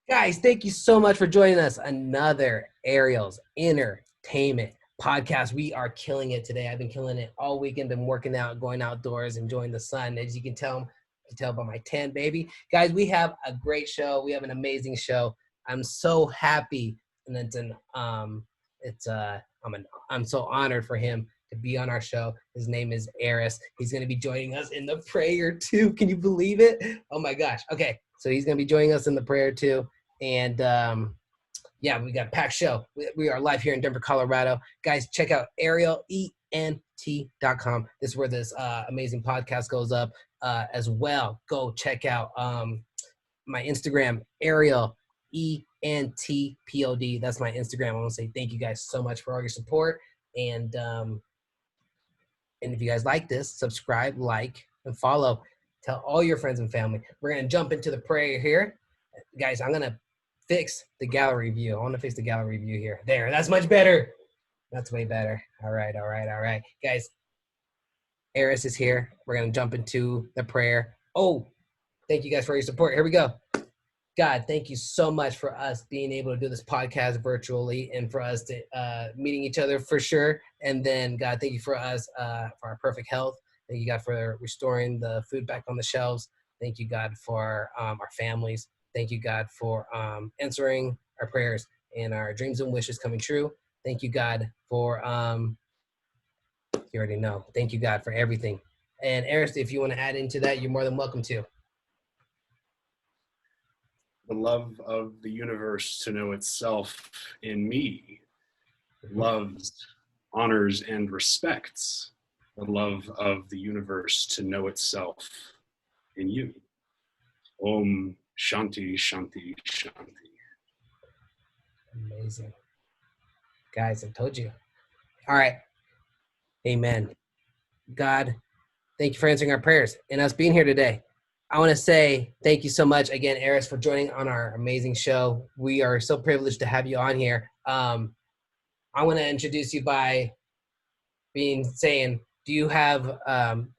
Guys, thank you so much for joining us. Another Ariel's Entertainment podcast. We are killing it today. I've been killing it all weekend, been working out, going outdoors, enjoying the sun. As you can tell by my tan, baby. Guys, we have a great show. We have an amazing show. I'm so happy, and I'm so honored for him to be on our show. His name is Aris. He's going to be joining us in the prayer too. Can you believe it? Oh my gosh. Okay, so he's going to be joining us in the prayer too. And yeah, we got a packed show. We are live here in Denver, Colorado. Guys, check out arielent.com. This is where this amazing podcast goes up as well. Go check out my Instagram, arielentpod. That's my Instagram. I want to say thank you guys so much for all your support. And if you guys like this, subscribe, like, and follow. Tell all your friends and family. We're going to jump into the prayer here. Guys, I'm going to fix the gallery view. I want to fix the gallery view here. There, that's much better. That's way better. All right. Guys, Aris is here. We're going to jump into the prayer. Oh, thank you guys for your support. Here we go. God, thank you so much for us being able to do this podcast virtually and for us to meeting each other for sure. And then, God, thank you for us, for our perfect health. Thank you, God, for restoring the food back on the shelves. Thank you, God, for our families. Thank you, God, for answering our prayers and our dreams and wishes coming true. Thank you, God, for, you already know. Thank you, God, for everything. And Aris, if you want to add into that, you're more than welcome to. The love of the universe to know itself in me, loves, honors, and respects the love of the universe to know itself in you. Om Shanti, Shanti, Shanti. Amazing. Guys, I told you. All right. Amen. God, thank you for answering our prayers and us being here today. I want to say thank you so much again, Aris, for joining on our amazing show. We are so privileged to have you on here. I want to introduce you by saying, do you have,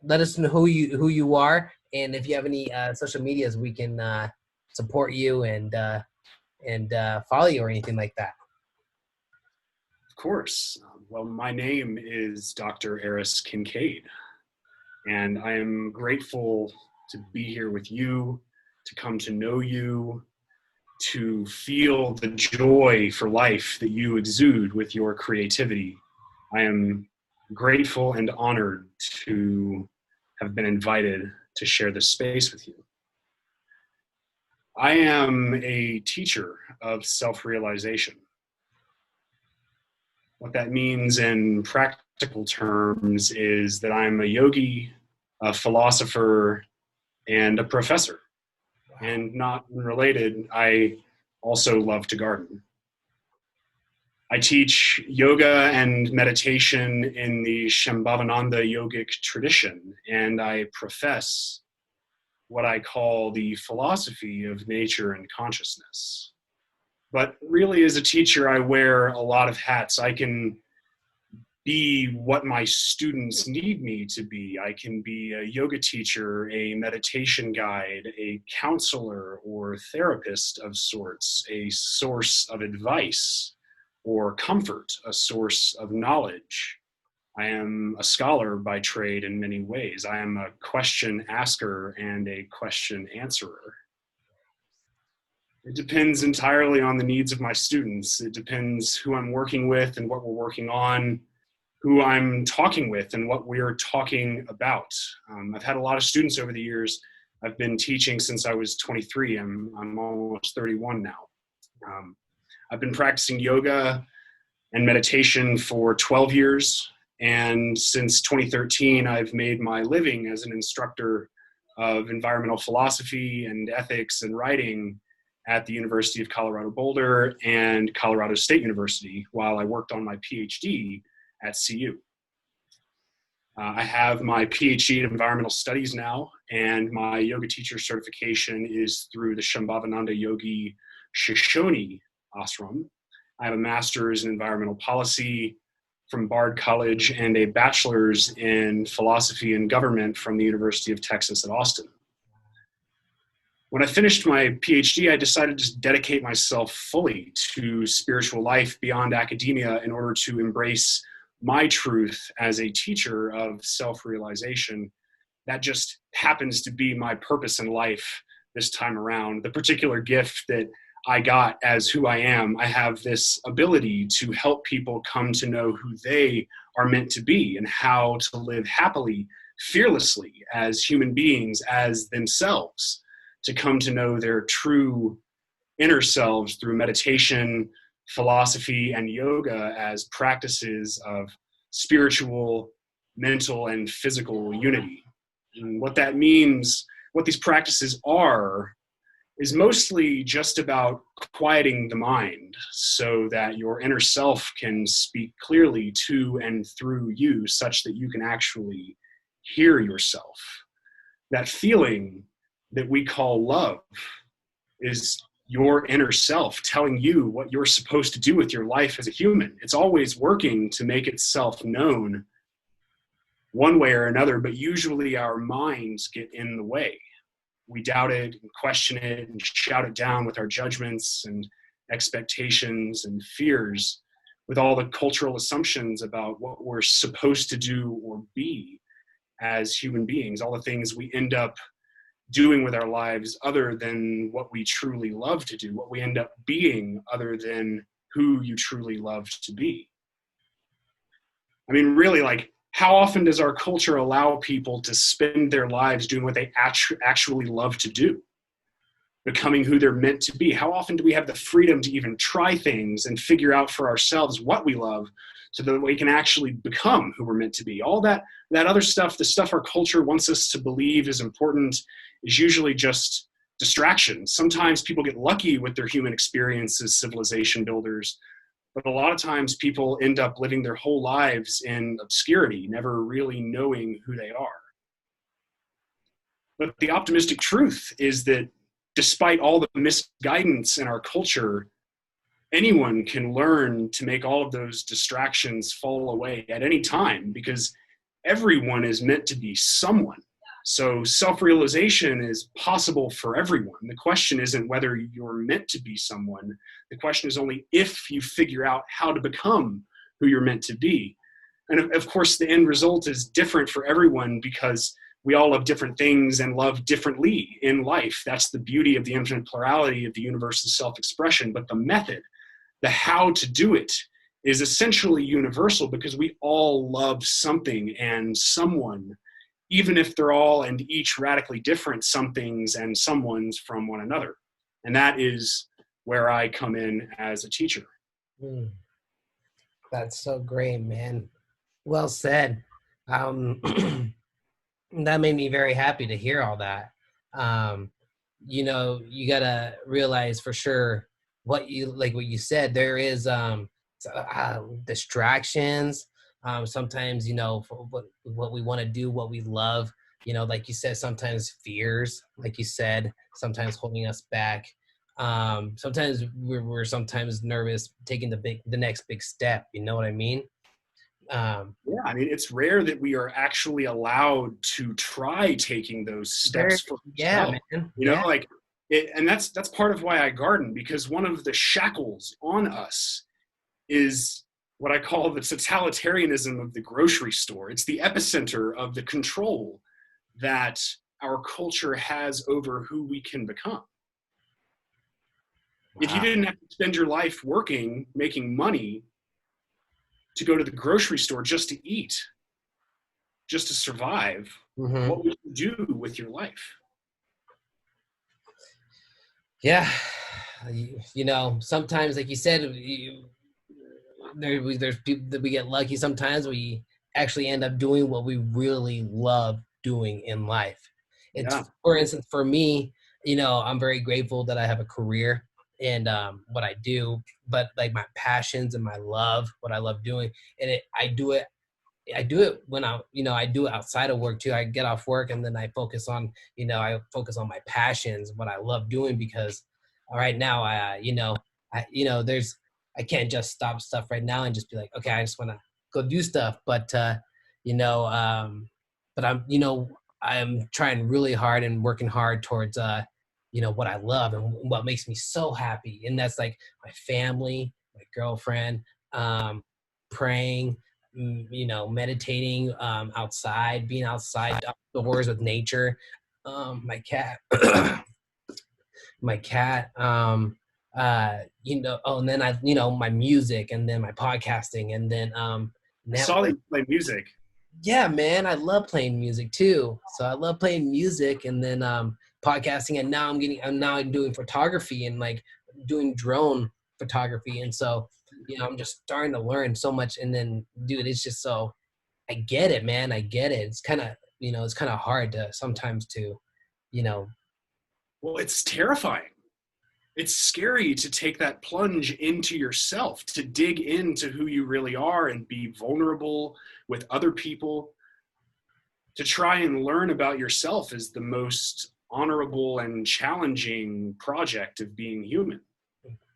let us know who you are, and if you have any social medias, we can support you and follow you or anything like that. Of course. Well, my name is Dr. Aris Kincaid, and I am grateful to be here with you, to come to know you, to feel the joy for life that you exude with your creativity. I am grateful and honored to have been invited to share this space with you. I am a teacher of self-realization. What that means in practical terms is that I'm a yogi, a philosopher, and a professor. And not related, I also love to garden. I teach yoga and meditation in the Shambhavananda yogic tradition, and I profess what I call the philosophy of nature and consciousness. But really, as a teacher, I wear a lot of hats. I can be what my students need me to be. I can be a yoga teacher, a meditation guide, a counselor or therapist of sorts, a source of advice or comfort, a source of knowledge. I am a scholar by trade in many ways. I am a question asker and a question answerer. It depends entirely on the needs of my students. It depends who I'm working with and what we're working on, who I'm talking with and what we're talking about. I've had a lot of students over the years. I've been teaching since I was 23. I'm almost 31 now. I've been practicing yoga and meditation for 12 years. And since 2013, I've made my living as an instructor of environmental philosophy and ethics and writing at the University of Colorado Boulder and Colorado State University while I worked on my PhD at CU. I have my PhD in environmental studies now, and my yoga teacher certification is through the Shambhavananda Yogi Shoshone Ashram. I have a master's in environmental policy from Bard College and a bachelor's in philosophy and government from the University of Texas at Austin. when I finished my PhD, I decided to just dedicate myself fully to spiritual life beyond academia in order to embrace my truth as a teacher of self-realization. That just happens to be my purpose in life this time around. The particular gift that I got as who I am, I have this ability to help people come to know who they are meant to be and how to live happily, fearlessly as human beings, as themselves, to come to know their true inner selves through meditation, philosophy, and yoga as practices of spiritual, mental, and physical unity. And what that means, what these practices are, is mostly just about quieting the mind so that your inner self can speak clearly to and through you, such that you can actually hear yourself. That feeling that we call love is your inner self telling you what you're supposed to do with your life as a human. It's always working to make itself known one way or another, but usually our minds get in the way. We doubt it and question it and shout it down with our judgments and expectations and fears, with all the cultural assumptions about what we're supposed to do or be as human beings, all the things we end up doing with our lives other than what we truly love to do, what we end up being other than who you truly love to be. I mean, really, like, how often does our culture allow people to spend their lives doing what they actually love to do, becoming who they're meant to be? How often do we have the freedom to even try things and figure out for ourselves what we love so that we can actually become who we're meant to be? All that other stuff, the stuff our culture wants us to believe is important, is usually just distractions. Sometimes people get lucky with their human experience as civilization builders, but a lot of times people end up living their whole lives in obscurity, never really knowing who they are. But the optimistic truth is that despite all the misguidance in our culture, anyone can learn to make all of those distractions fall away at any time, because everyone is meant to be someone. So self-realization is possible for everyone. The question isn't whether you're meant to be someone. The question is only if you figure out how to become who you're meant to be. And of course, the end result is different for everyone because we all love different things and love differently in life. That's the beauty of the infinite plurality of the universe's self-expression. But the method, the how to do it, is essentially universal because we all love something and someone, even if they're all and each radically different somethings and someones from one another. And that is where I come in as a teacher. That's so great, man. Well said. Um, that made me very happy to hear all that. You know, you gotta realize for sure what you said. There is distractions. Sometimes, you know, for what we want to do, what we love. You know, like you said, sometimes fears, like you said, sometimes holding us back. Sometimes we're sometimes nervous taking the next big step. You know what I mean? Yeah, I mean, it's rare that we are actually allowed to try taking those steps for yeah, ourselves. man. You know, like, and that's part of why I garden, because one of the shackles on us is what I call the totalitarianism of the grocery store. It's the epicenter of the control that our culture has over who we can become. Wow. If you didn't have to spend your life working, making money to go to the grocery store just to eat, just to survive, what would you do with your life? Yeah. You know, sometimes, like you said, there's people that we get lucky. Sometimes we actually end up doing what we really love doing in life. It's, for instance, for me, you know, I'm very grateful that I have a career and what I do, but like my passions and my love, what I love doing, and I do it when I do it outside of work too. I get off work and then I focus on my passions, what I love doing, because right now I can't just stop stuff right now and just be like, okay, I just want to go do stuff. But you know, but I'm trying really hard and working hard towards what I love and what makes me so happy. And that's like my family, my girlfriend, praying, meditating, outside, being outside outdoors with nature, my cat, my cat, and then my music, and then my podcasting, and then I saw that network. you play music. Yeah, man, I love playing music too. So I love playing music, and then podcasting, and now I'm doing photography and like doing drone photography, and so I'm just starting to learn so much. And then, dude, it's just so I get it, man. I get it. It's kind of hard to sometimes to, you know, Well, it's terrifying. It's scary to take that plunge into yourself, to dig into who you really are and be vulnerable with other people. To try and learn about yourself is the most honorable and challenging project of being human.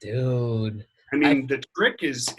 dude. I I mean, the trick is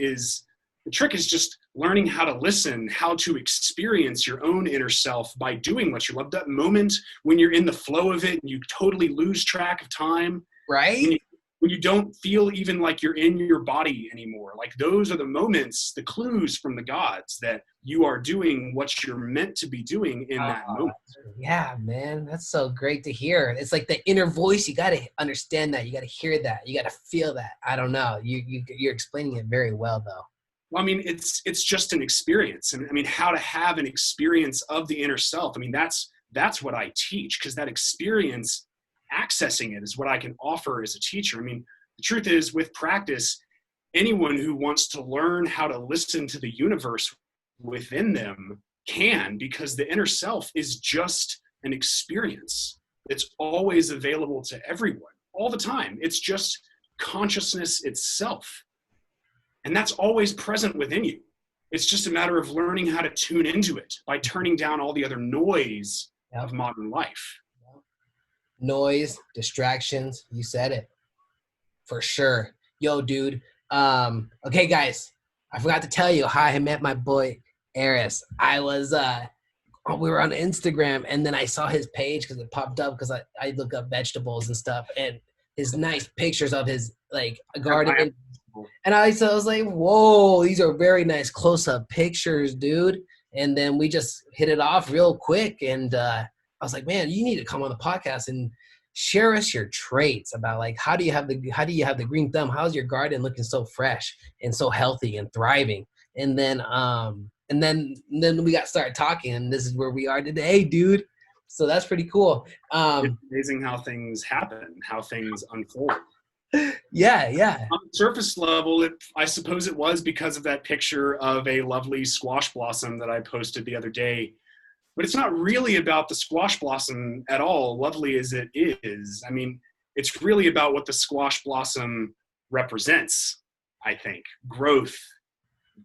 just learning how to listen, how to experience your own inner self by doing what you love. That moment when you're in the flow of it and you totally lose track of time, when right. you when you don't feel even like you're in your body anymore. Like those are the moments, the clues from the gods that you are doing what you're meant to be doing in that Uh, moment. yeah, man, that's so great to hear. It's like the inner voice. You got to understand that. You got to hear that. You got to feel that. I don't know. You're explaining it very well, though. Well, I mean, it's just an experience. And I mean, how to have an experience of the inner self. I mean, that's what I teach, because that experience, accessing it, is what I can offer as a teacher. I mean, the truth is, with practice, anyone who wants to learn how to listen to the universe within them can, because the inner self is just an experience. It's always available to everyone all the time. It's just consciousness itself. And that's always present within you. It's just a matter of learning how to tune into it by turning down all the other noise Yep. of modern life. Noise, distractions. You said it for sure. Yo, dude. Okay, guys. I forgot to tell you how I met my boy Aris. We were on Instagram, and then I saw his page because it popped up because I look up vegetables and stuff, and his nice pictures of his like garden. And I was like, whoa, these are very nice close-up pictures, dude. And then we just hit it off real quick. And I was like, man, you need to come on the podcast and share us your traits about like how do you have the green thumb? How's your garden looking so fresh and so healthy and thriving? And then we got started talking, and this is where we are today, dude. So that's pretty cool. It's amazing how things happen, how things unfold. Yeah. On the surface level, I suppose it was because of that picture of a lovely squash blossom that I posted the other day. But it's not really about the squash blossom at all, lovely as it is. I mean, it's really about what the squash blossom represents, I think. Growth,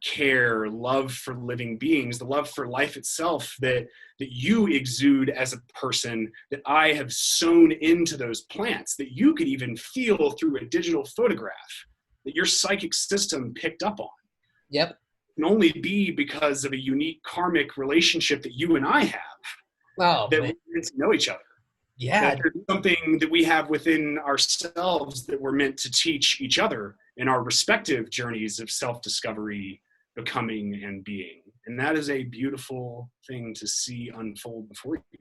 care, love for living beings, the love for life itself that you exude as a person, that I have sewn into those plants, that you could even feel through a digital photograph, that your psychic system picked up on. Yep. Can only be because of a unique karmic relationship that you and I have, Oh that man. we get to know each other. Yeah. That there's something that we have within ourselves that we're meant to teach each other in our respective journeys of self-discovery, becoming, and being. And that is a beautiful thing to see unfold before you.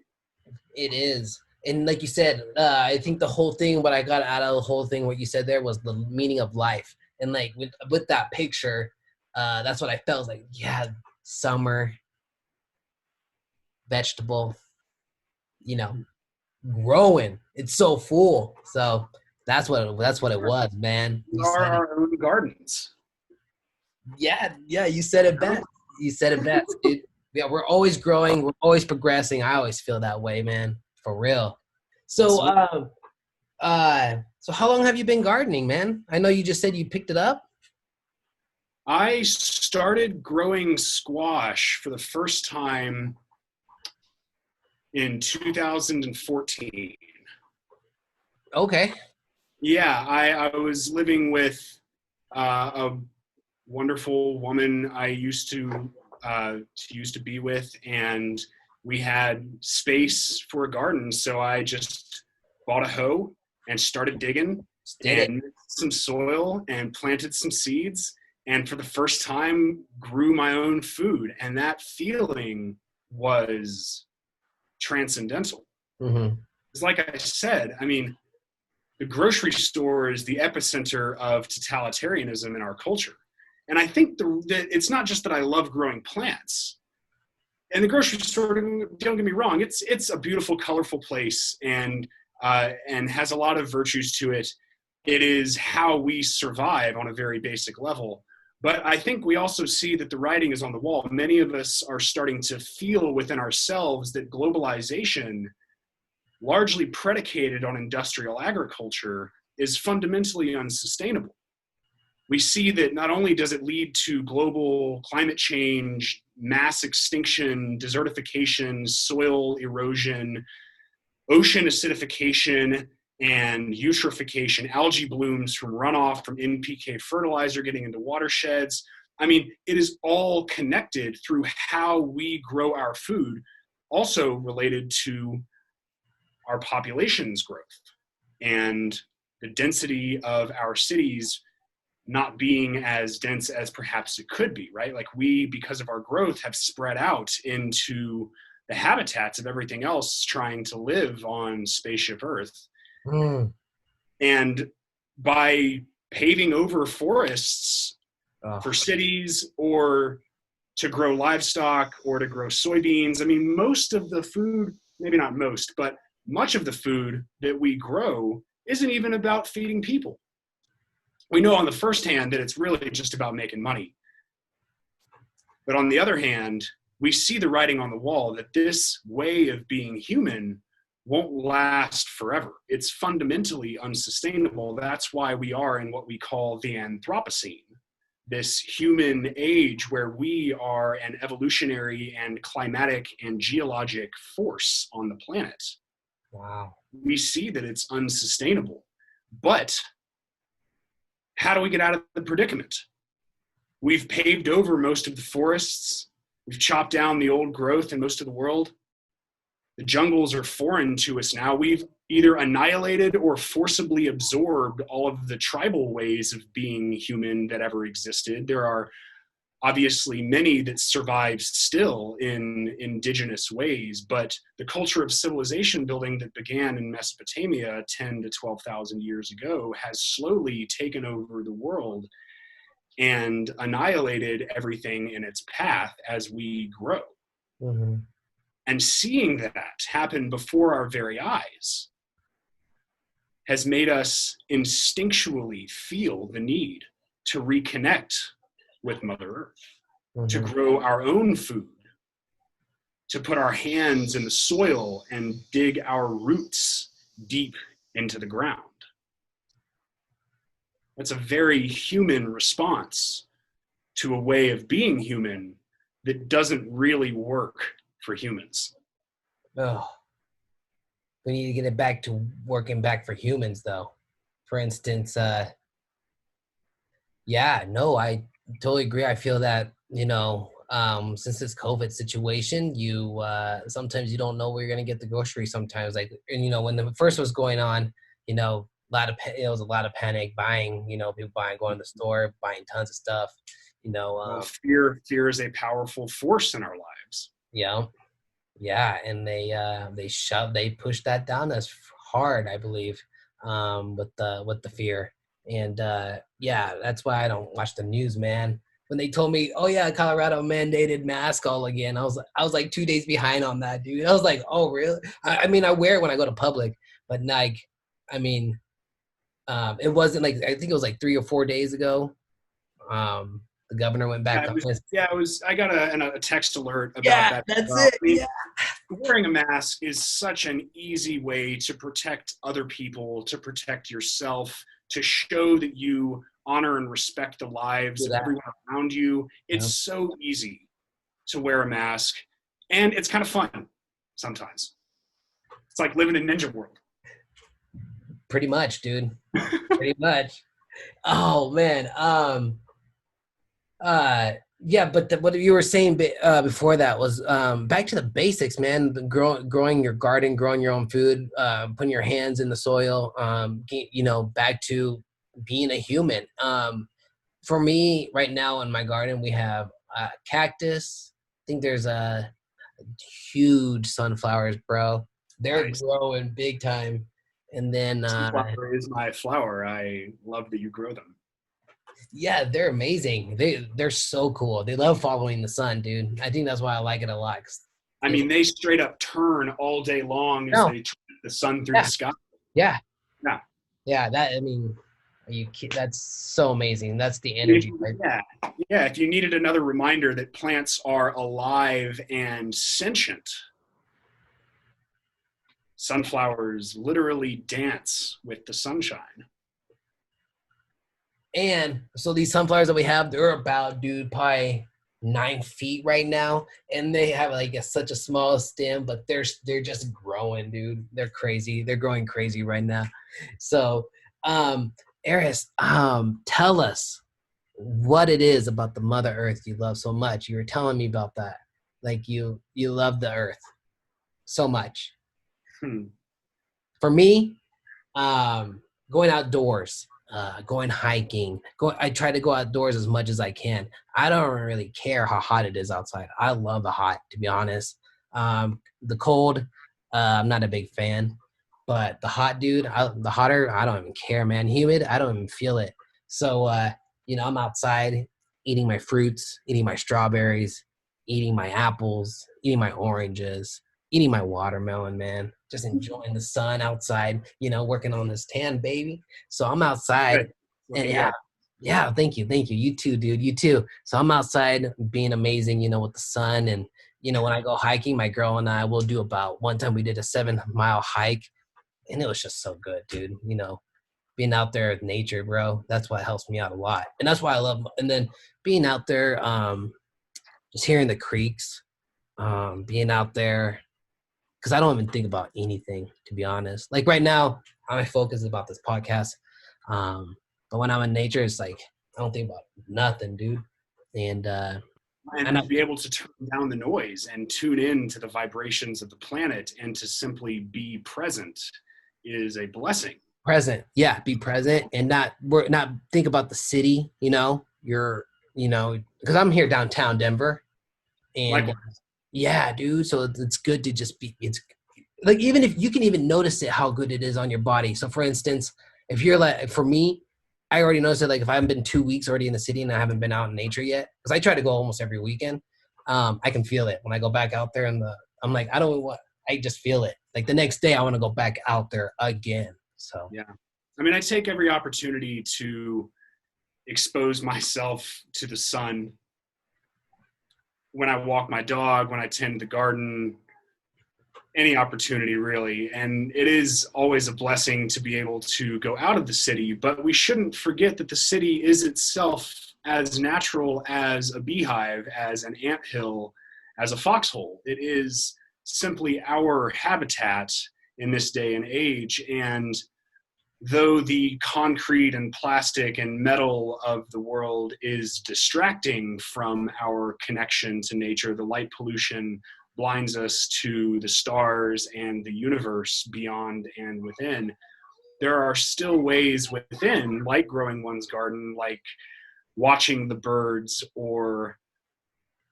It is. And like you said, I think the whole thing, what I got out of the whole thing, what you said there was the meaning of life. And like with that picture, that's what I felt like. Yeah, summer, vegetable, you know, growing. It's so full. So that's what it was, man. We You are said it. our own gardens. Yeah, you said it best. You said it best, dude. Yeah, we're always growing, we're always progressing. I always feel that way, man. For real. So Absolutely. so how long have you been gardening, man? I know you just said you picked it up. I started growing squash for the first time in 2014. Okay. Yeah, I was living with a wonderful woman I used to be with, and we had space for a garden, so I just bought a hoe and started digging and mixed some soil and planted some seeds. And for the first time, grew my own food. And that feeling was transcendental. Mm-hmm. It's like I said, I mean, the grocery store is the epicenter of totalitarianism in our culture. And I think it's not just that I love growing plants. And the grocery store, don't get me wrong, it's a beautiful, colorful place and has a lot of virtues to it. It is how we survive on a very basic level. But I think we also see that the writing is on the wall. Many of us are starting to feel within ourselves that globalization, largely predicated on industrial agriculture, is fundamentally unsustainable. We see that not only does it lead to global climate change, mass extinction, desertification, soil erosion, ocean acidification, and eutrophication, algae blooms from runoff from NPK fertilizer getting into watersheds. I mean, it is all connected through how we grow our food, also related to our population's growth and the density of our cities not being as dense as perhaps it could be, right? Like we, because of our growth, have spread out into the habitats of everything else trying to live on spaceship Earth. Mm. And by paving over forests for cities or to grow livestock or to grow soybeans, I mean, most of the food, maybe not most, but much of the food that we grow isn't even about feeding people. We know on the first hand that it's really just about making money. But on the other hand, we see the writing on the wall that this way of being human won't last forever. It's fundamentally unsustainable. That's why we are in what we call the Anthropocene, this human age where we are an evolutionary and climatic and geologic force on the planet. Wow. We see that it's unsustainable. But how do we get out of the predicament? We've paved over most of the forests. We've chopped down the old growth in most of the world. The jungles are foreign to us now. We've either annihilated or forcibly absorbed all of the tribal ways of being human that ever existed. There are obviously many that survive still in indigenous ways, but the culture of civilization building that began in Mesopotamia 10 to 12,000 years ago has slowly taken over the world and annihilated everything in its path as we grow. Mm-hmm. And seeing that happen before our very eyes has made us instinctually feel the need to reconnect with Mother Earth, Mm-hmm. to grow our own food, to put our hands in the soil and dig our roots deep into the ground. That's a very human response to a way of being human that doesn't really work for humans. Oh, we need to get it back to working back for humans, though. For instance, yeah, no, I totally agree. I feel that, since this COVID situation, you sometimes you don't know where you're gonna get the groceries sometimes. Like, and when the first was going on, it was a lot of panic buying, people going to the store, buying tons of stuff, Well, fear is a powerful force in our lives. yeah. Yeah, and they pushed that down us hard, I believe, with the fear. And yeah, that's why I don't watch the news, man. When they told me, oh yeah, Colorado mandated mask all again, I was like 2 days behind on that, dude. I was like, oh really? I mean, I wear it when I go to public, but like, I mean, it wasn't like, I think it was like 3 or 4 days ago. The governor went back on his. I got a text alert about Yeah, that. that's I it. mean, Yeah. wearing a mask is such an easy way to protect other people, to protect yourself, to show that you honor and respect the lives of everyone around you. It's so easy to wear a mask, and it's kind of fun sometimes. It's like living in Ninja World. Pretty much, dude. Pretty much. Oh man. Yeah, but what you were saying before that was back to the basics, man. Growing your garden, growing your own food, putting your hands in the soil. Back to being a human. For me, right now in my garden, we have cactus. I think there's a huge sunflowers, bro. They're Nice. growing big time. And then Sunflower is my flower. I love that you grow them. yeah, they're amazing. They're so cool. They love following the sun, dude. I think that's why I like it a lot. I mean, they straight up turn all day long as No, they turn the sun through the yeah, sky. yeah, Yeah. yeah. That I mean, that's so amazing. That's the If, energy, right? yeah. Yeah. If you needed another reminder that plants are alive and sentient, sunflowers literally dance with the sunshine. And so these sunflowers that we have, they're about, dude, probably 9 feet right now, and they have like such a small stem, but they're just growing, dude. They're crazy. They're growing crazy right now. So, Aris, tell us what it is about the Mother Earth you love so much. You were telling me about that, like you love the Earth so much. Hmm. For me, going outdoors, going hiking. I try to go outdoors as much as I can. I don't really care how hot it is outside. I love the hot, to be honest. The cold, I'm not a big fan. But the hot, dude, the hotter, I don't even care, man. Humid, I don't even feel it. So, I'm outside eating my fruits, eating my strawberries, eating my apples, eating my oranges, eating my watermelon, man. Just enjoying the sun outside, working on this tan, baby. So I'm outside, Good. and Looking yeah, good. yeah. Thank you, thank you. You too, dude. You too. So I'm outside being amazing, with the sun, and when I go hiking, my girl and I will do about one time we did a 7 mile hike, and it was just so good, dude. Being out there with nature, bro. That's what helps me out a lot, and that's why I love. And then being out there, just hearing the creeks, being out there because I don't even think about anything, to be honest. Like right now, my focus is about this podcast. But when I'm in nature, it's like I don't think about nothing, dude. And and And I'm be able to turn down the noise and tune in to the vibrations of the planet and to simply be present is a blessing. present. Yeah, be present and not think about the city. Because I'm here downtown Denver, and Likewise. yeah, dude. So it's good to just be. It's like even if you can even notice it, how good it is on your body. So for instance, if you're like, for me, I already noticed that like if I haven't been 2 weeks already in the city and I haven't been out in nature yet, because I try to go almost every weekend, I can feel it when I go back out there. I'm like, I don't want. I just feel it. Like the next day, I want to go back out there again. So Yeah. I mean, I take every opportunity to expose myself to the sun when I walk my dog, when I tend the garden, any opportunity really. And it is always a blessing to be able to go out of the city, but we shouldn't forget that the city is itself as natural as a beehive, as an anthill, as a foxhole. It is simply our habitat in this day and age. And though the concrete and plastic and metal of the world is distracting from our connection to nature, the light pollution blinds us to the stars and the universe beyond and within. There are still ways within, like growing one's garden, like watching the birds or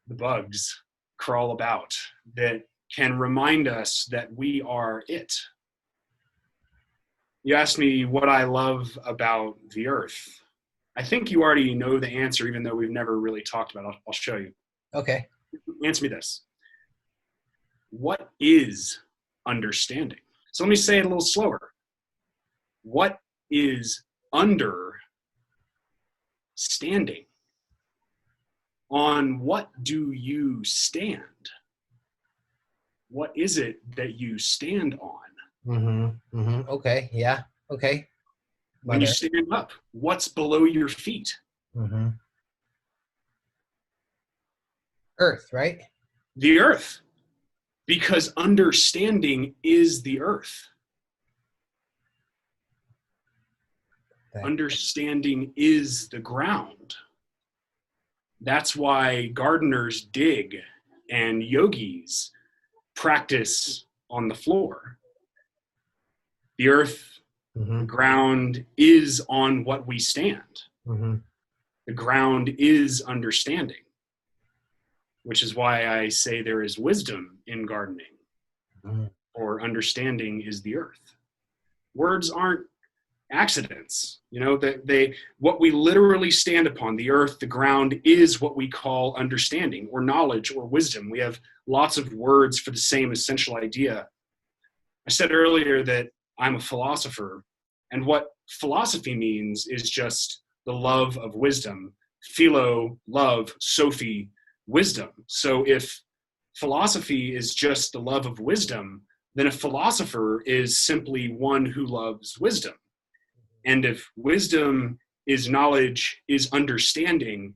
the bugs crawl about, that can remind us that we are it. You asked me what I love about the earth. I think you already know the answer, even though we've never really talked about it. I'll show you. okay, Answer me this. What is understanding? So let me say it a little slower. What is understanding? On what do you stand? What is it that you stand on? okay, yeah, okay, When you mother. stand up, what's below your feet? Mm-hmm. Earth, right? The earth. Because understanding is the earth. Okay. Understanding is the ground. That's why gardeners dig and yogis practice on the floor. The earth, the Mm-hmm. ground is on what we stand. Mm-hmm. The ground is understanding, which is why I say there is wisdom in gardening, Mm-hmm. or understanding is the earth. Words aren't accidents. You know, that they what we literally stand upon, the earth, the ground, is what we call understanding or knowledge or wisdom. We have lots of words for the same essential idea. I said earlier that I'm a philosopher, and what philosophy means is just the love of wisdom. Philo, love, Sophie, wisdom. So if philosophy is just the love of wisdom, then a philosopher is simply one who loves wisdom. And if wisdom is knowledge, is understanding,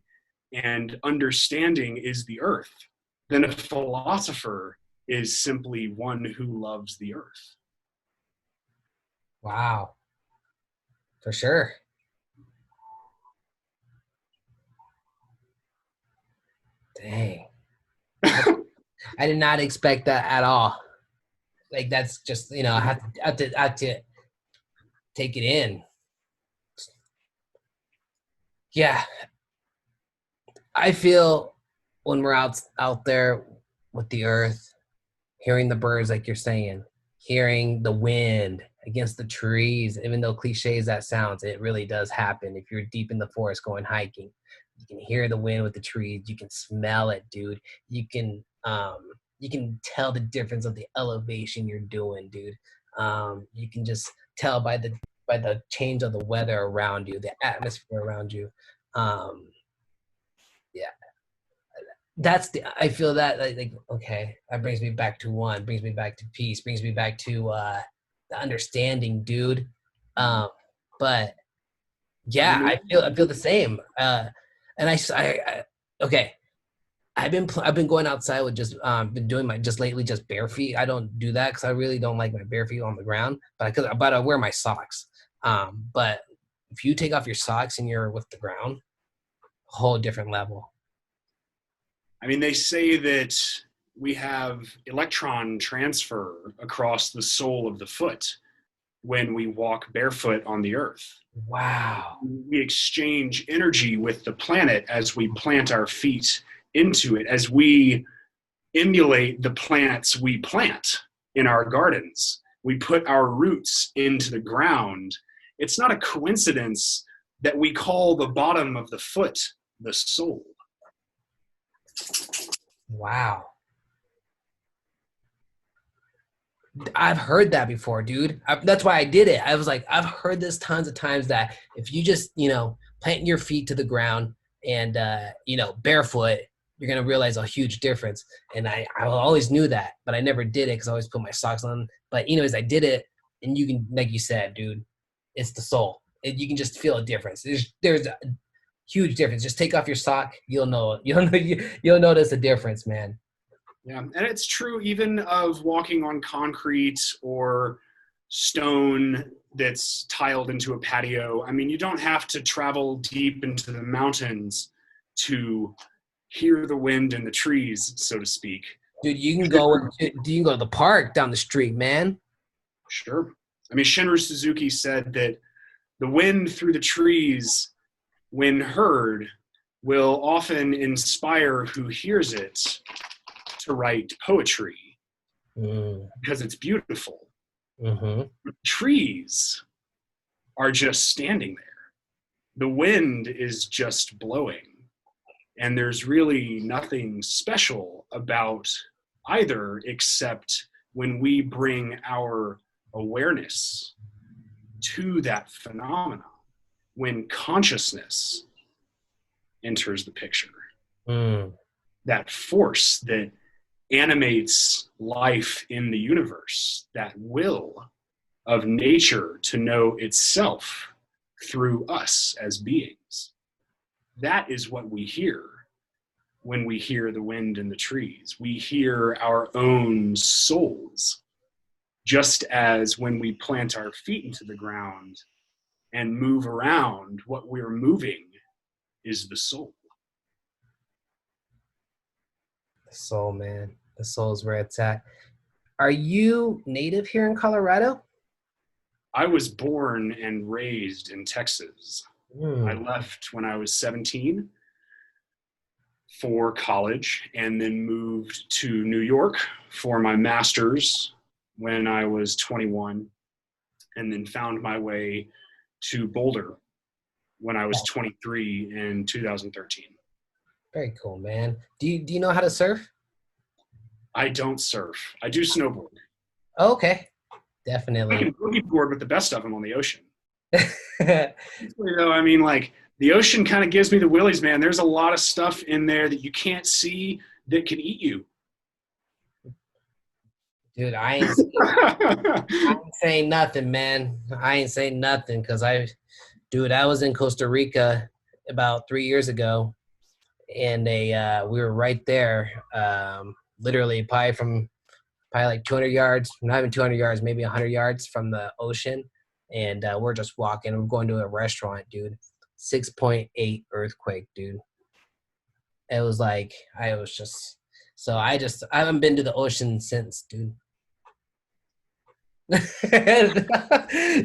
and understanding is the earth, then a philosopher is simply one who loves the earth. Wow, for sure. Dang. I did not expect that at all. Like that's just, I have to take it in. Yeah, I feel when we're out there with the earth, hearing the birds like you're saying, hearing the wind against the trees, even though cliche as that sounds, it really does happen. If you're deep in the forest going hiking, you can hear the wind with the trees, you can smell it, dude. You can tell the difference of the elevation you're doing, dude. You can just tell by the change of the weather around you, the atmosphere around you. Um, yeah, I feel that like okay, that brings me back to one, brings me back to peace, brings me back to the understanding, dude. um but I yeah, mean, I feel the same. And okay, I've been going outside with just been doing my just lately just bare feet. I don't do that because I really don't like my bare feet on the ground, but I wear my socks. But if you take off your socks and you're with the ground, whole different level. they say that we have electron transfer across the sole of the foot when we walk barefoot on the earth. Wow. We exchange energy with the planet as we plant our feet into it, as we emulate the plants we plant in our gardens. We put our roots into the ground. It's not a coincidence that we call the bottom of the foot the sole. Wow. I've heard that before, dude. That's why I did it. I was like, I've heard this tons of times that if you just, plant your feet to the ground and, barefoot, you're going to realize a huge difference. And I always knew that, but I never did it because I always put my socks on. But anyways, I did it. And you can, like you said, dude, it's the soul. You can just feel a difference. There's a huge difference. Just take off your sock. You'll know. You'll notice a difference, man. Yeah, and it's true even of walking on concrete or stone that's tiled into a patio. You don't have to travel deep into the mountains to hear the wind in the trees, so to speak. Dude, you can go to the park down the street, man. Sure. Shinru Suzuki said that the wind through the trees, when heard, will often inspire who hears it to write poetry because it's beautiful. Mm-hmm. Trees are just standing there. The wind is just blowing. And there's really nothing special about either except when we bring our awareness to that phenomena, when consciousness enters the picture. Mm. That force that animates life in the universe, that will of nature to know itself through us as beings. That is what we hear when we hear the wind in the trees. We hear our own souls, just as when we plant our feet into the ground and move around, what we're moving is the soul. The soul, man. The soul's where it's at. Are you native here in Colorado? I was born and raised in Texas. I Hmm. left when I was 17 for college and then moved to New York for my master's when I was 21, and then found my way to Boulder when I was 23 in 2013. Very cool, man. Do you know how to surf? I don't surf. I do snowboard. Oh, okay, I definitely. can boogie board with the best of them on the ocean. You know, I mean, like the ocean kind of gives me the willies, man. There's a lot of stuff in there that you can't see that can eat you. Dude, I ain't saying nothing, man. I ain't saying nothing because dude, I was in Costa Rica about 3 years ago, and we were right there, literally probably like 200 yards, not even 200 yards, maybe 100 yards from the ocean, and we're just walking. We're going to a restaurant, dude. 6.8 earthquake, dude. It was like I was just so I haven't been to the ocean since, dude.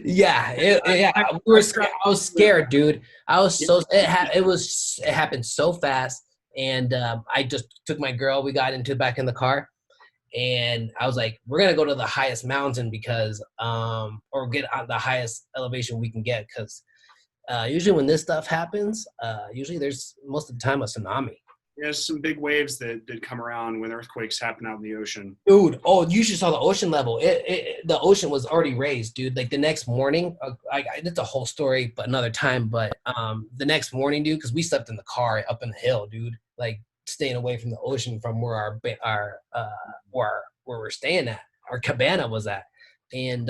Yeah, yeah. I was scared, dude. I was so it happened so fast, and I just took my girl. We got into back in the car, and I was like, we're gonna go to the highest mountain because or get on the highest elevation we can get because usually when this stuff happens, usually there's most of the time a tsunami. There's some big waves that come around when earthquakes happen out in the ocean. Dude, oh, you should saw the ocean level. The ocean was already raised, dude. Like the next morning, it's a whole story, but another time. But the next morning, dude, because we slept in the car up in the hill, dude, like staying away from the ocean from where where we're staying at, our cabana was at, and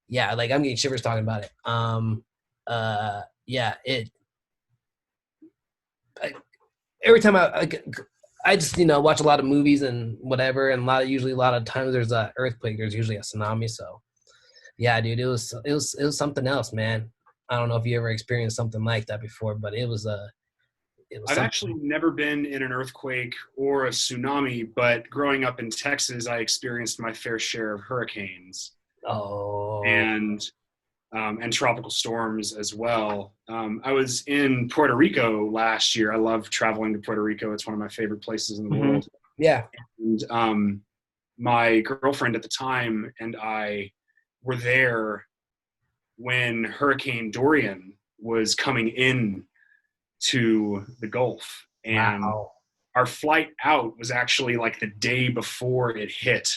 yeah, like I'm getting shivers talking about it. Yeah, I, every time I just watch a lot of movies and whatever, and usually a lot of times there's a earthquake, there's usually a tsunami. So yeah, dude, it was something else, man. I don't know if you ever experienced something like that before, but it was I've something. actually never been in an earthquake or a tsunami, but growing up in Texas, I experienced my fair share of hurricanes Oh, and and tropical storms as well. I was in Puerto Rico last year. I love traveling to Puerto Rico. It's one of my favorite places in the hmm, world. yeah. And my girlfriend at the time and I were there when Hurricane Dorian was coming in to the Gulf. And Wow. our flight out was actually like the day before it hit.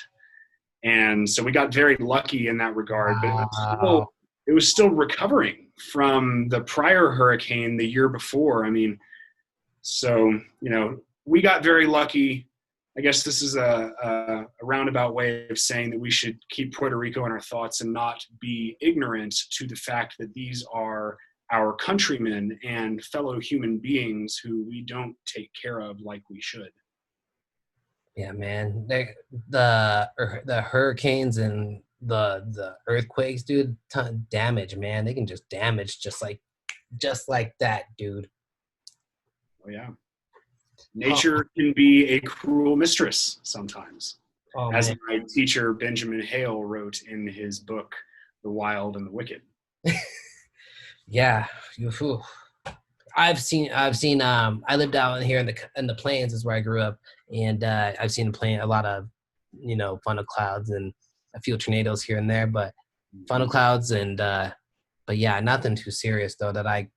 And so we got very lucky in that regard, but Wow. it was still recovering from the prior hurricane the year before. I mean, so, you know, we got very lucky. I guess this is a roundabout way of saying that we should keep Puerto Rico in our thoughts and not be ignorant to the fact that these are our countrymen and fellow human beings who we don't take care of like we should. Yeah, man. The hurricanes and the earthquakes, dude, ton of damage, man. They can just damage just like that, dude. Oh, yeah. Oh, Nature can be a cruel mistress sometimes, oh as man. my teacher Benjamin Hale wrote in his book, The Wild and the Wicked. Yeah. Phew. I've seen I lived out here in the plains is where I grew up, and I've seen a lot of funnel clouds and a few tornadoes here and there, but funnel clouds and but yeah, nothing too serious though that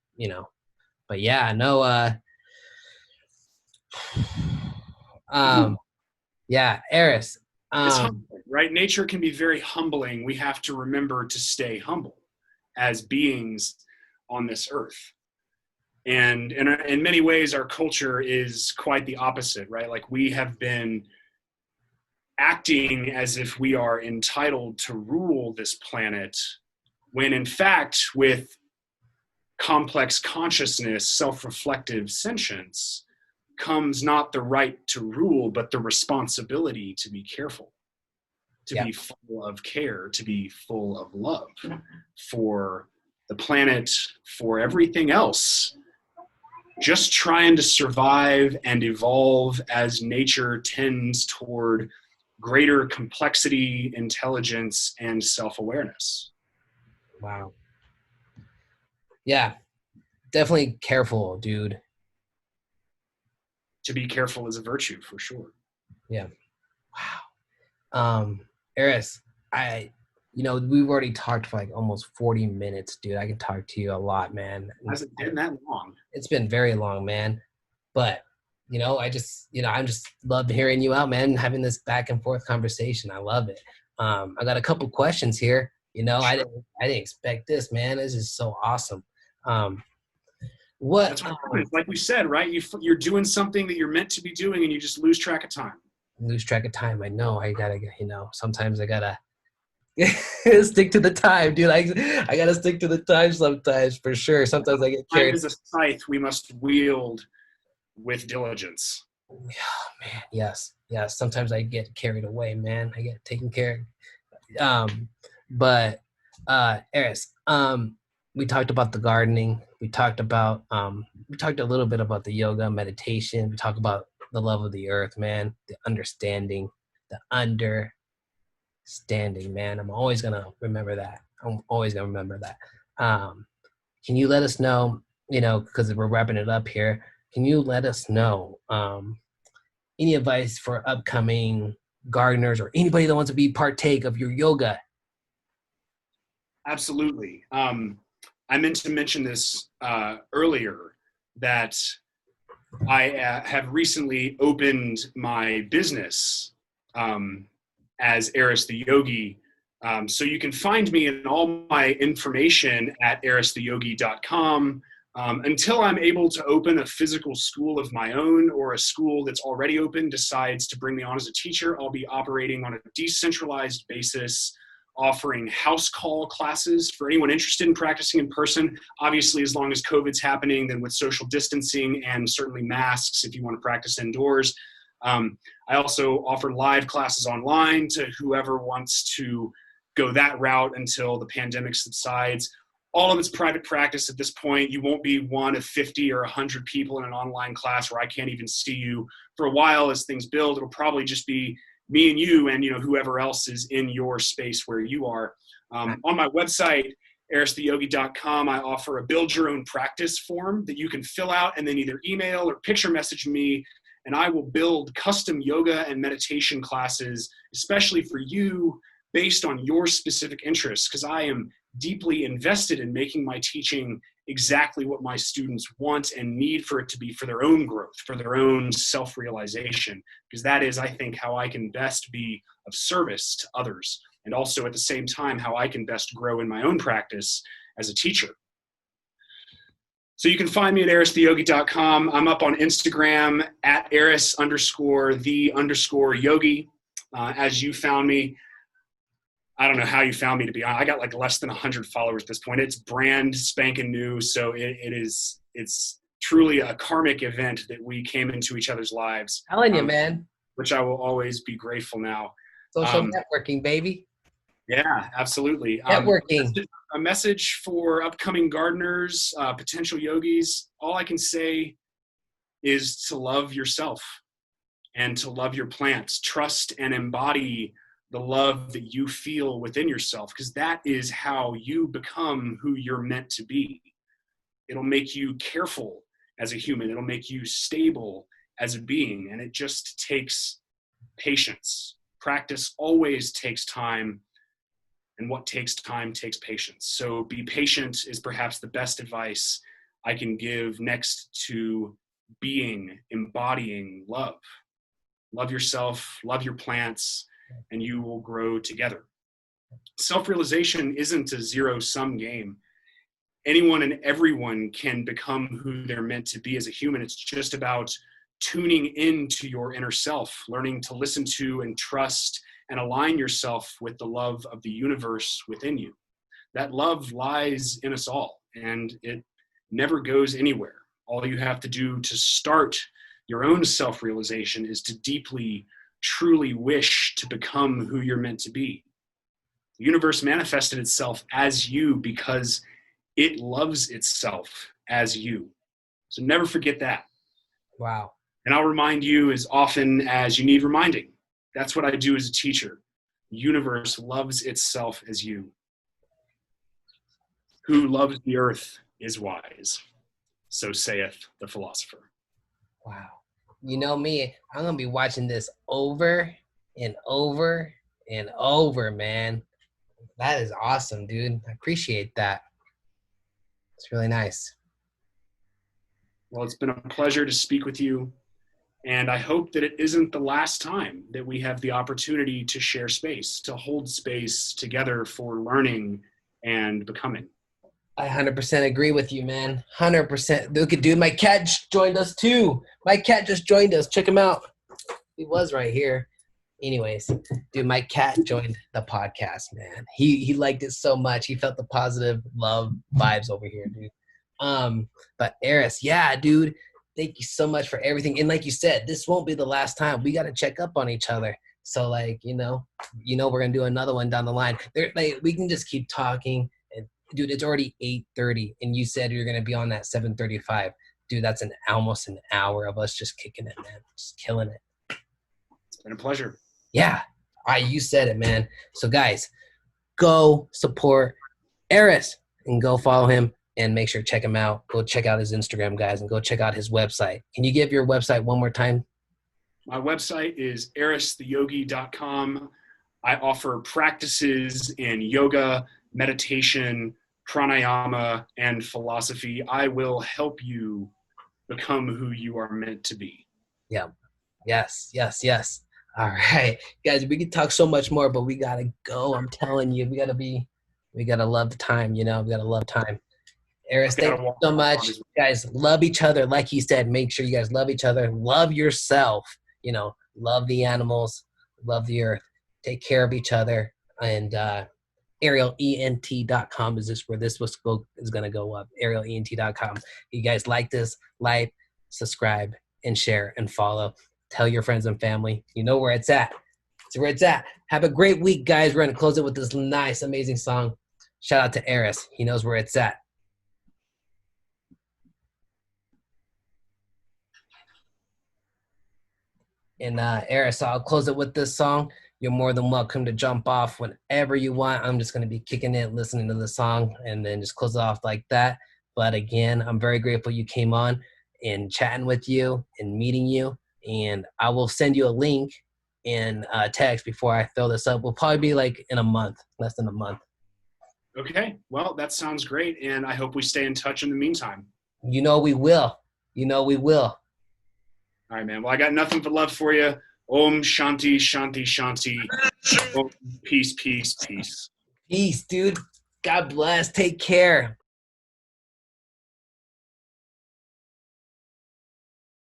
but yeah, no um yeah, Eris. It's Um humbling, right? Nature can be very humbling. We have to remember to stay humble as beings on this earth. And in many ways, our culture is quite the opposite, right? Like we have been acting as if we are entitled to rule this planet, when in fact, with complex consciousness, self reflective sentience, comes not the right to rule, but the responsibility to be careful, to yeah, be full of care, to be full of love for the planet, for everything else. just trying to survive and evolve as nature tends toward greater complexity, intelligence, and self-awareness. Wow. Yeah, definitely careful, dude. To be careful is a virtue, for sure. Yeah. Wow. Aris, we've already talked for like almost 40 minutes, dude. I can talk to you a lot, man. Has it been that long? It's been very long, man. But I'm just love hearing you out, man, having this back and forth conversation. I love it. I got a couple questions here. I didn't expect this, man. This is so awesome. That's what happens. Like we said, right? You're doing something that you're meant to be doing, and you just lose track of time. Lose track of time. I know. I gotta, sometimes I gotta stick to the time, dude. I gotta stick to the time sometimes, for sure. Sometimes I get carried. Time is a scythe we must wield with diligence. Oh, man, yes. Sometimes I get carried away, man. I get taken care of. But Aris, we talked about the gardening. We talked a little bit about the yoga, meditation. We talked about the love of the earth, man. The understanding, man. I'm always gonna remember that. Can you let us know, because we're wrapping it up here, can you let us know any advice for upcoming gardeners or anybody that wants to be partake of your yoga? Absolutely. I meant to mention this earlier, that I have recently opened my business as Aris the Yogi. So you can find me in all my information at aristheyogi.com. Until I'm able to open a physical school of my own, or a school that's already open decides to bring me on as a teacher, I'll be operating on a decentralized basis, offering house call classes for anyone interested in practicing in person. Obviously, as long as COVID's happening, then with social distancing and certainly masks if you want to practice indoors. I also offer live classes online to whoever wants to go that route until the pandemic subsides. All of it's private practice at this point. You won't be one of 50 or 100 people in an online class where I can't even see you. For a while, as things build, it'll probably just be me and you and whoever else is in your space where you are. On my website, aristheyogi.com, I offer a build your own practice form that you can fill out and then either email or picture message me, and I will build custom yoga and meditation classes, especially for you, based on your specific interests, because I am deeply invested in making my teaching exactly what my students want and need for it to be, for their own growth, for their own self-realization, because that is, I think, how I can best be of service to others, and also at the same time how I can best grow in my own practice as a teacher. So you can find me at aristheyogi.com. I'm up on Instagram at Aris_the_yogi. As you found me, I don't know how you found me, to be honest. I got like less than 100 followers at this point. It's brand spanking new, so it's truly a karmic event that we came into each other's lives. Telling you, man. Which I will always be grateful now. Social networking, baby. Yeah, absolutely. Networking. A message for upcoming gardeners, potential yogis. All I can say is to love yourself and to love your plants. Trust and embody the love that you feel within yourself, because that is how you become who you're meant to be. It'll make you careful as a human. It'll make you stable as a being. And it just takes patience. Practice always takes time. And what takes time takes patience. So be patient is perhaps the best advice I can give, next to embodying love. Love yourself, love your plants, and you will grow together. Self-realization isn't a zero-sum game. Anyone and everyone can become who they're meant to be as a human. It's just about tuning into your inner self, learning to listen to and trust and align yourself with the love of the universe within you. That love lies in us all, and it never goes anywhere. All you have to do to start your own self-realization is to deeply, truly wish to become who you're meant to be. The universe manifested itself as you because it loves itself as you. So never forget that. Wow. And I'll remind you as often as you need reminding. That's what I do as a teacher. The universe loves itself as you. Who loves the earth is wise. So saith the philosopher. Wow. You know me, I'm going to be watching this over and over and over, man. That is awesome, dude. I appreciate that. It's really nice. Well, it's been a pleasure to speak with you. And I hope that it isn't the last time that we have the opportunity to share space, to hold space together for learning and becoming. I 100% agree with you, man. 100%. Look at dude, my cat just joined us too. My cat just joined us. Check him out. He was right here. Anyways, dude, my cat joined the podcast, man. He liked it so much. He felt the positive love vibes over here, dude. But Aris, yeah, dude, thank you so much for everything. And like you said, this won't be the last time. We got to check up on each other. So like, we're gonna do another one down the line. We can just keep talking. And dude, it's already 8:30, and you said you're gonna be on that 7:35. Dude, that's almost an hour of us just kicking it, man, just killing it. It's been a pleasure. Yeah, you said it, man. So guys, go support Aris and go follow him and make sure to check him out. Go check out his Instagram, guys, and go check out his website. Can you give your website one more time? My website is aristheyogi.com. I offer practices in yoga, meditation, pranayama, and philosophy. I will help you become who you are meant to be. Yeah. Yes. All right, guys, we could talk so much more, but we gotta go. I'm telling you, we gotta love the time, we gotta love time. Aris, thank you so much. Guys, love each other. Like he said, make sure you guys love each other. Love yourself, love the animals, love the earth, take care of each other. And arielent.com is where this is going to go up. arielent.com. You guys like this, like, subscribe, and share, and follow. Tell your friends and family. You know where it's at. It's where it's at. Have a great week, guys. We're going to close it with this nice, amazing song. Shout out to Aris. He knows where it's at. And Aris, I'll close it with this song. You're more than welcome to jump off whenever you want. I'm just going to be kicking it, listening to the song, and then just close it off like that. But again, I'm very grateful you came on and chatting with you and meeting you. And I will send you a link in text before I fill this up. We'll probably be like in a month, less than a month. Okay. Well, that sounds great. And I hope we stay in touch in the meantime. We will. All right, man. Well, I got nothing but love for you. Om Shanti, Shanti, Shanti. Om, peace, peace, peace. Peace, dude. God bless. Take care.